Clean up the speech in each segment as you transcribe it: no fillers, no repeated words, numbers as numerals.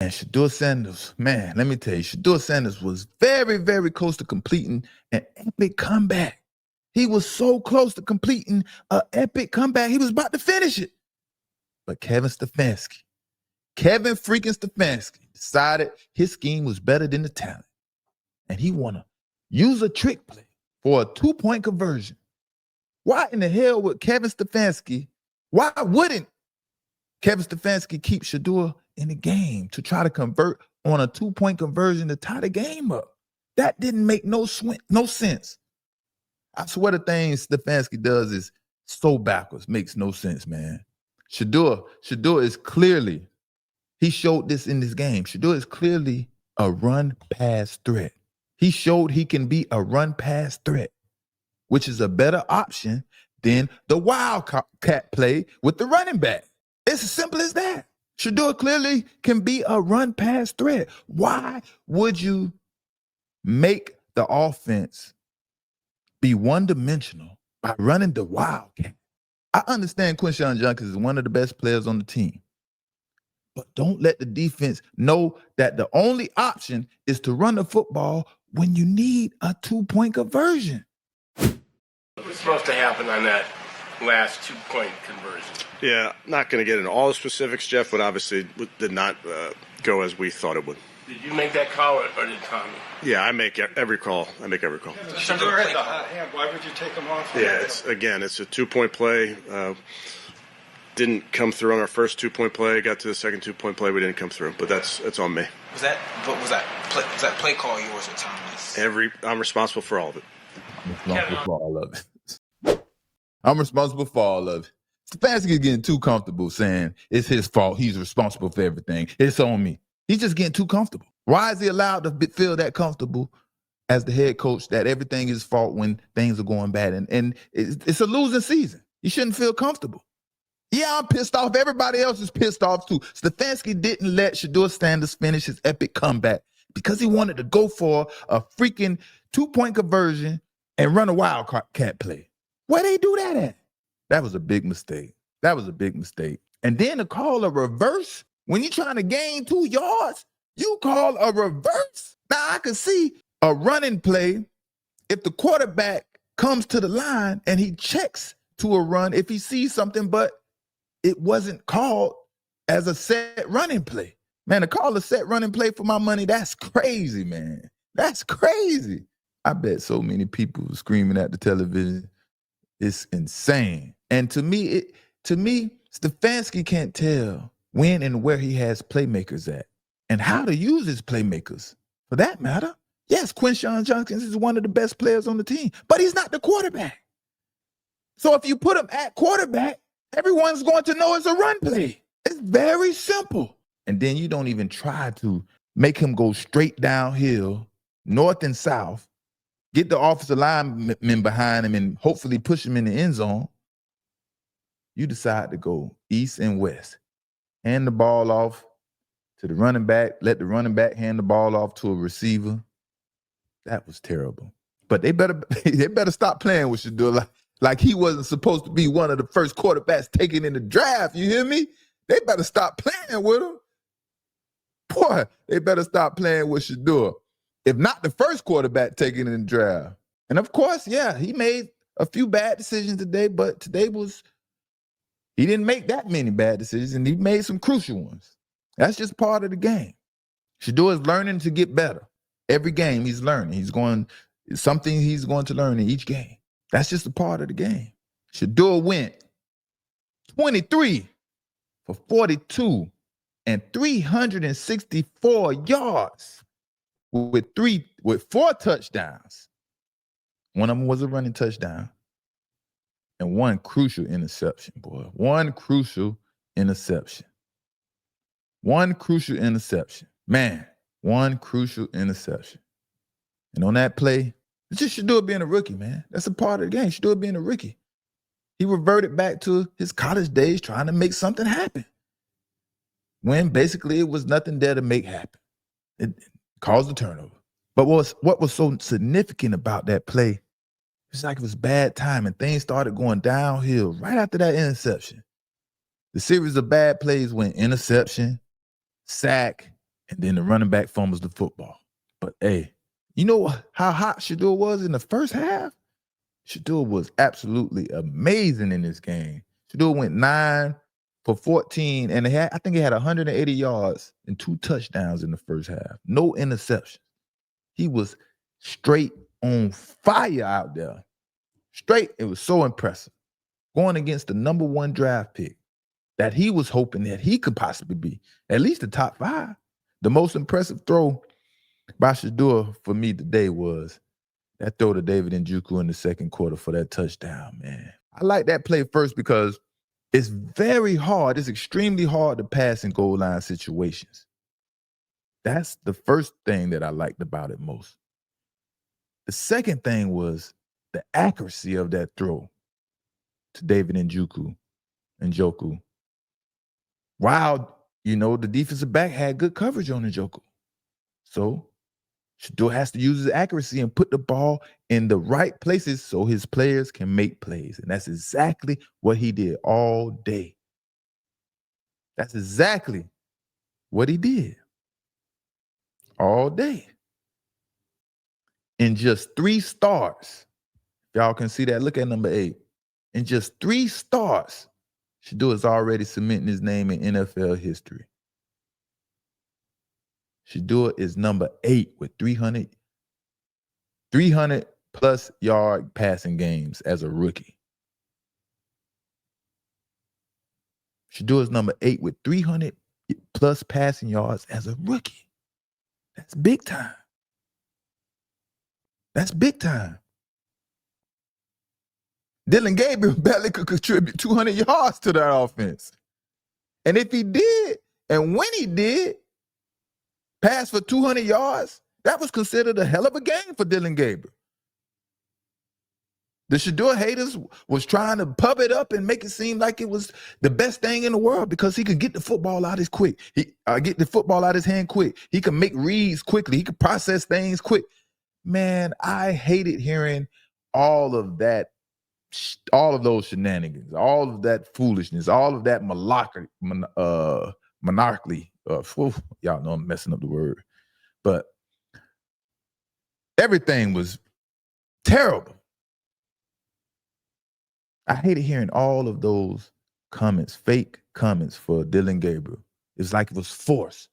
And Shadur Sanders, man, let me tell you, Shadur Sanders was very, very close to completing an epic comeback. He was so close to completing an epic comeback. He was about to finish it. But Kevin freaking Stefanski decided his scheme was better than the talent. And he want to use a trick play for a 2-point conversion. Why in the hell would Kevin Stefanski, why wouldn't Kevin Stefanski keep Shedeur in the game to try to convert on a 2-point conversion to tie the game up? That didn't make no sense. I swear the things Stefanski does is so backwards, makes no sense, man. Shedeur is clearly, he showed this in this game. Shedeur is clearly a run-pass threat. He showed he can be a run-pass threat, which is a better option than the wildcat play with the running back. It's as simple as that. Shedeur clearly can be a run-pass threat. Why would you make the offense be one-dimensional by running the wildcat? I understand Quinshon Judkins is one of the best players on the team, but don't let the defense know that the only option is to run the football when you need a 2-point conversion. What was supposed to happen on that last 2-point conversion? Yeah, not going to get into all the specifics, Jeff, but obviously did not go as we thought it would. Did you make that call or did Tommy? Yeah, I make every call. Shedeur had the hot hand. Why would you take him off? Yeah, it's a 2-point play. Didn't come through on our first 2-point play. Got to the second 2-point play, we didn't come through. But that's on me. Was that play call yours or Tommy's? I'm responsible for all of it. I'm responsible for all of it. Stefanski's getting too comfortable saying it's his fault. He's responsible for everything. It's on me. He's just getting too comfortable. Why is he allowed to feel that comfortable as the head coach that everything is his fault when things are going bad? And it's a losing season. He shouldn't feel comfortable. Yeah, I'm pissed off. Everybody else is pissed off too. Stefanski didn't let Shadur Sanders finish his epic comeback because he wanted to go for a freaking 2-point conversion and run a wildcat play. Where they do that at? That was a big mistake. And then to call a reverse when you're trying to gain 2 yards, you call a reverse. Now I can see a running play if the quarterback comes to the line and he checks to a run if he sees something, but it wasn't called as a set running play. Man, to call a set running play for my money, that's crazy, man. That's crazy. I bet so many people were screaming at the television. It's insane. And to me, Stefanski can't tell when and where he has playmakers at and how to use his playmakers for that matter. Yes, Quinshon Judkins is one of the best players on the team, but he's not the quarterback. So if you put him at quarterback, everyone's going to know it's a run play. It's very simple. And then you don't even try to make him go straight downhill, north and south, get the offensive linemen behind him and hopefully push him in the end zone. You decide to go east and west. Hand the ball off to the running back, let the running back hand the ball off to a receiver. That was terrible. But they better stop playing with Shedeur like he wasn't supposed to be one of the first quarterbacks taken in the draft. You hear me? They better stop playing with him. Boy, they better stop playing with Shedeur. If not the first quarterback taken in the draft. And of course, yeah, he made a few bad decisions today, but he didn't make that many bad decisions, and he made some crucial ones. That's just part of the game. Shedeur is learning to get better. Every game he's learning. It's something he's going to learn in each game. That's just a part of the game. Shedeur went 23 for 42 and 364 yards with 4 touchdowns. One of them was a running touchdown. And one crucial interception, boy. One crucial interception. Man, one crucial interception. And on that play, it's just Shedeur being a rookie, man. That's a part of the game, Shedeur being a rookie. He reverted back to his college days trying to make something happen. When basically it was nothing there to make happen. It caused a turnover. But what was so significant about that play, it's like it was bad timing. Things started going downhill right after that interception. The series of bad plays went interception, sack, And then the running back fumbles the football. But hey, you know how hot Shedeur was in the first half? Shedeur was absolutely amazing in this game. Shedeur went 9 for 14, and I think he had 180 yards and 2 touchdowns in the first half. No interception. He was straight on fire out there. Straight, it was so impressive. Going against the number 1 draft pick that he was hoping that he could possibly be at least the top 5. The most impressive throw by Shedeur for me today was that throw to David Njoku in the second quarter for that touchdown, man. I like that play first because it's very hard. It's extremely hard to pass in goal line situations. That's the first thing that I liked about it most. The second thing was the accuracy of that throw to David Njoku. While, the defensive back had good coverage on Njoku. So Shedeur has to use his accuracy and put the ball in the right places so his players can make plays. And that's exactly what he did all day. That's exactly what he did all day. In just 3 starts, y'all can see that. Look at number 8. In just 3 starts, Shedeur is already cementing his name in NFL history. Shedeur is number 8 with 300 plus yard passing games as a rookie. Shedeur is number 8 with 300 plus passing yards as a rookie. That's big time. That's big time. Dylan Gabriel barely could contribute 200 yards to that offense. And if he did, and when he did, pass for 200 yards, that was considered a hell of a game for Dylan Gabriel. The Shedeur haters was trying to pub it up and make it seem like it was the best thing in the world because he could get the football out his quick. Get the football out his hand quick. He could make reads quickly. He could process things quick. Man, I hated hearing all of that, all of those shenanigans, all of that foolishness, all of that monarchy. Y'all know I'm messing up the word. But everything was terrible. I hated hearing all of those comments, fake comments for Dylan Gabriel. It's like it was forced.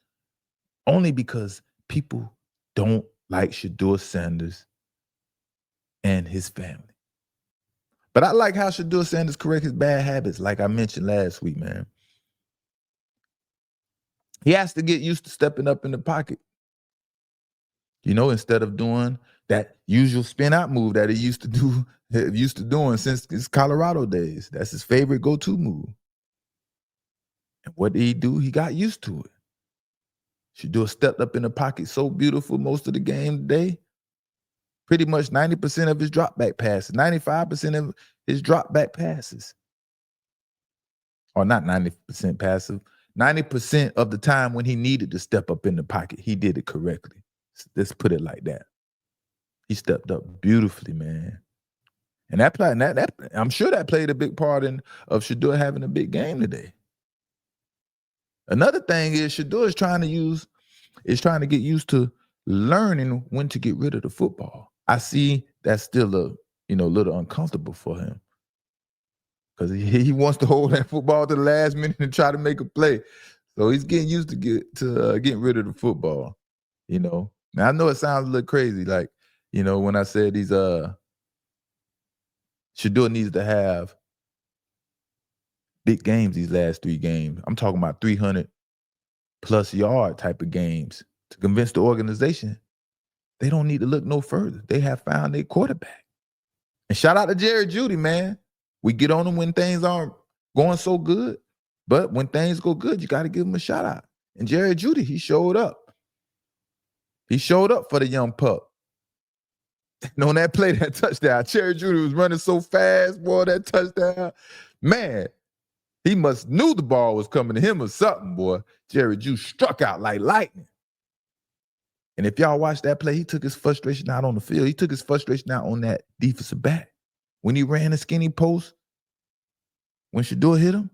Only because people don't like Shadur Sanders and his family. But I like how Shadur Sanders correct his bad habits, like I mentioned last week, man. He has to get used to stepping up in the pocket. Instead of doing that usual spin out move that he used to doing since his Colorado days. That's his favorite go-to move. And what did he do? He got used to it. Shedeur stepped up in the pocket so beautiful most of the game today. Pretty much 90% of his drop back passes, 95% of his drop back passes. Or not 90% passive. 90% of the time when he needed to step up in the pocket, he did it correctly. Let's put it like that. He stepped up beautifully, man. And that I'm sure that played a big part of Shedeur having a big game today. Another thing is Shedeur is trying to get used to learning when to get rid of the football. I see that's still a little uncomfortable for him because he wants to hold that football to the last minute and try to make a play. So he's getting used to getting rid of the football. Now I know it sounds a little crazy, like when I said these Shedeur needs to have big games these last 3 games. I'm talking about 300 plus yard type of games to convince the organization they don't need to look no further. They have found their quarterback. And shout out to Jeudy, man. We get on him when things aren't going so good, but when things go good, you got to give him a shout out. And Jeudy, he showed up. He showed up for the young pup. On that play, that touchdown, Jeudy was running so fast, boy, that touchdown. Man, he must knew the ball was coming to him or something, boy. Jeudy struck out like lightning. And if y'all watch that play, he took his frustration out on the field. He took his frustration out on that defensive back. When he ran the skinny post, when Shedeur hit him,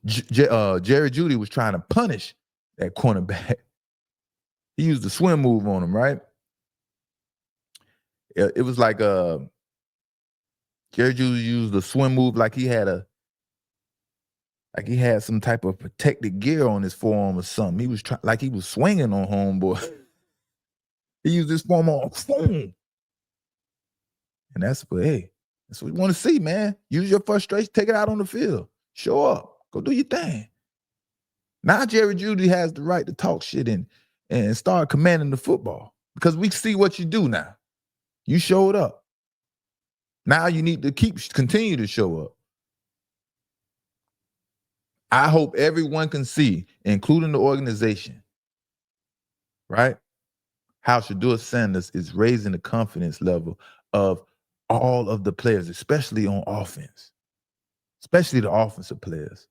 Jeudy was trying to punish that cornerback. He used the swim move on him, right? It was like Jerry Jeudy used the swim move like he had some type of protected gear on his forearm or something. He was like he was swinging on homeboy. He used his forearm on boom. And that's what we want to see, man. Use your frustration, take it out on the field. Show up. Go do your thing. Now Jerry Jeudy has the right to talk shit and start commanding the football because we see what you do now. You showed up. Now you need to continue to show up. I hope everyone can see, including the organization, right, how Shadur Sanders is raising the confidence level of all of the players, especially on offense, especially the offensive players.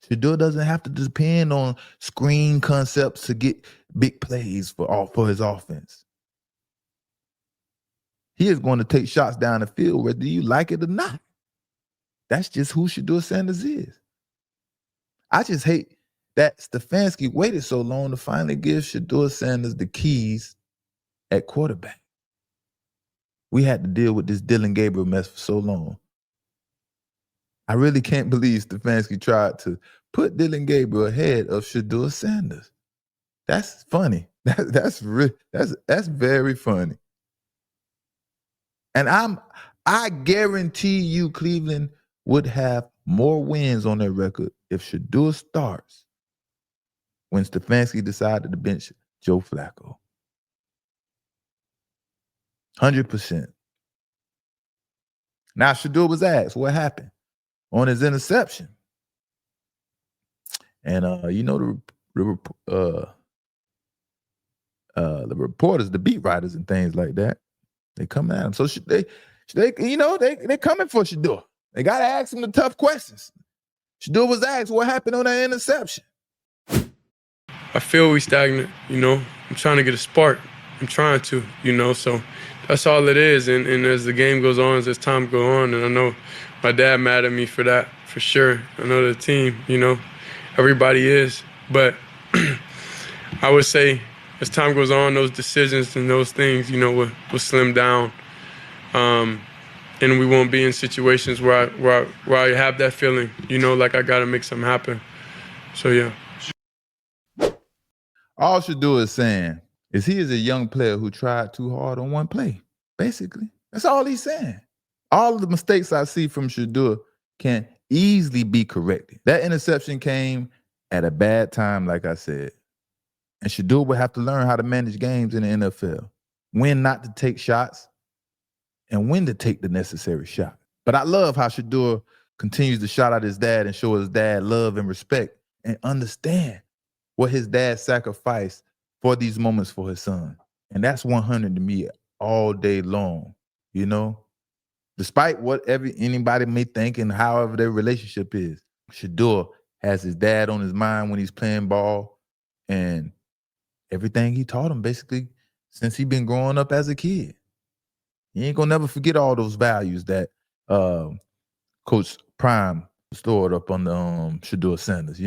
Shadur doesn't have to depend on screen concepts to get big plays for his offense. He is going to take shots down the field whether you like it or not. That's just who Shadur Sanders is. I just hate that Stefanski waited so long to finally give Shadur Sanders the keys at quarterback. We had to deal with this Dillon Gabriel mess for so long. I really can't believe Stefanski tried to put Dillon Gabriel ahead of Shadur Sanders. That's funny. That's very funny. And I guarantee you Cleveland would have more wins on their record if Shadur starts when Stefanski decided to bench Joe Flacco. 100%. Now Shadur was asked what happened on his interception. And the reporters, the beat writers and things like that, they come at him. So they coming for Shadur. They got to ask him the tough questions. Shadur was asked what happened on that interception. I feel we stagnant, I'm trying to get a spark. I'm trying to, so that's all it is. And as the game goes on, as time goes on, and I know my dad mad at me for that, for sure. I know the team, everybody is. But I would say as time goes on, those decisions and those things, will slim down. And we won't be in situations where I have that feeling, like I got to make something happen. So, yeah. All Shadur is saying is he is a young player who tried too hard on one play, basically. That's all he's saying. All of the mistakes I see from Shadur can easily be corrected. That interception came at a bad time, like I said. And Shadur will have to learn how to manage games in the NFL. When not to take shots and when to take the necessary shot. But I love how Shadur continues to shout out his dad and show his dad love and respect and understand what his dad sacrificed for these moments for his son. And that's 100 to me all day long, Despite whatever anybody may think and however their relationship is, Shadur has his dad on his mind when he's playing ball and everything he taught him basically since he's been growing up as a kid. He ain't gonna never forget all those values that Coach Prime stored up on the Shadur Sanders,